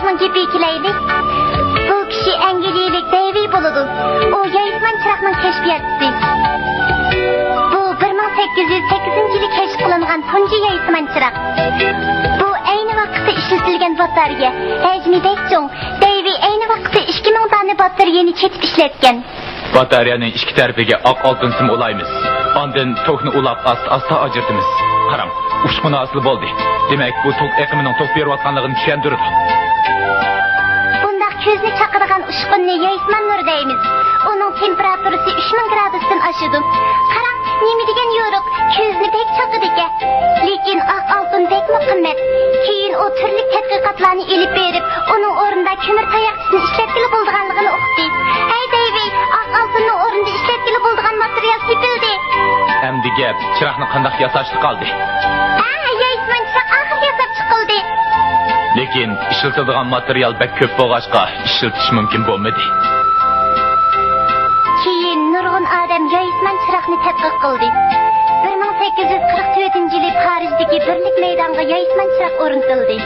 çıraqning gepi keleylik. Bu kishi Angliyalik David bo'ladi. O yayitman çıraqning kashfiyotchisi. Bu 1808-yili kashf qilingan tunji yayitman çıraq. Bu ayni vaqtda ishlatilgan batarya. Hajmi cho'ng. David ayni vaqtda 2000 dona batariyani chetib ishlatgan. Bataryanın iki tarafiga oq oltin sim ulaymiz. Ondan tokni ulab asta ajırtimiz. Qaram, ushquni asli bo'ldi. Demak, bu tok eqimining tok berayotganligini tushundirdi. Bundaq ko'zni chaqirgan ushqunni yayitman nur deymiz. Uning temperaturasi 3000 gradusdan oshadi. Qarang, nima degan yo'riq, ko'zni pek chaqirdi. Lekin oq oltin pekmi qimmat. Keyin o turli tadqiqotlarni elib berib, uning o'rnida ko'mir tayoqchisini ishlatgili bo'lganligini uqdi. Hey David, oq oltinning o'rnida ishlatgili bo'lgan material topildi. Endi gap chiroqni qanday yasashni qoldi. Yayitman chiroq oxir yasab chiqildi. Lekin ishlatiladigan material bek ko'p bo'lg'achqa ishlatish mumkin bo'lmadi. Keyin nurg'un odam yayitman chiroqni tadqiq qildi. 1844-yili Parijdagi Birlik maydoniga yayitman chiroq o'rnatildi.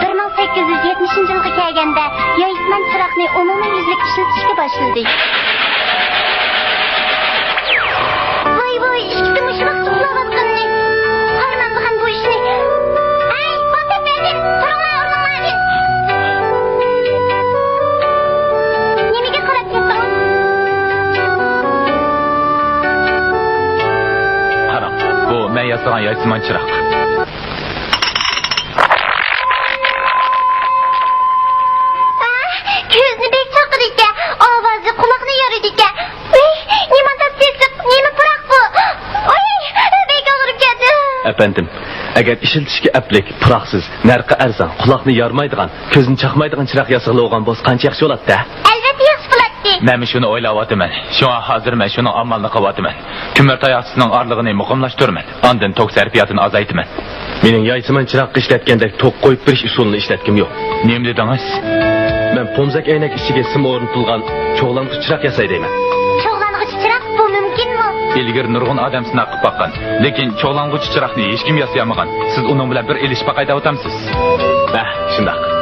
1870-yilga kelganda yayitman chiroqni umumyuzlik ishlatishga boshladi. Voy, ikkisi mushroq suqlayotganni. Qarmanglar bu ishni. Ay, botib berdim. Turinglar o'rninglardan. Nimaga qarab ketdingiz? Qarang, bu men yasagan yayitman chiroq. Ko'zni bek chaqirdi ekan, ovozi quloqni yoridi ekan. Nimada sesib, nima puroq bu? Oy, bek og'rib ketdi. Efendim, agar ishiltishga aplik, puroqsiz, narxi arzon, quloqni yormaydigan, ko'zni chaqmaydigan chiroq yasaglgan bo'lsa qancha yaxshi bo'ladi-da? Albatta yaxshi bo'ladi. Men shuni o'ylayapman. Shunga hozir men shuni amalni qilyapman. Ko'mir tayoqchisining orlig'ini muqimlashtirman. Ondan tok sarfiyatini azaytaman. Mening yayitman chiroq ishlatganda tok qo'yib berish usulini ishlatkim yo'q. Nima dedingiz? Men pomzak aynak ichiga sim o'rnatilgan cho'g'lang'ich chiroq yasay deyman. Cho'g'lang'ich chiroq bu mumkinmi? İlgir nurg'un odam sinab qilib baqqan. Lekin cho'g'lang'ich chiroqni hech kim yasayamagan. Siz uning bilan bir ilishib qayda o'tamsiz. Shundoq.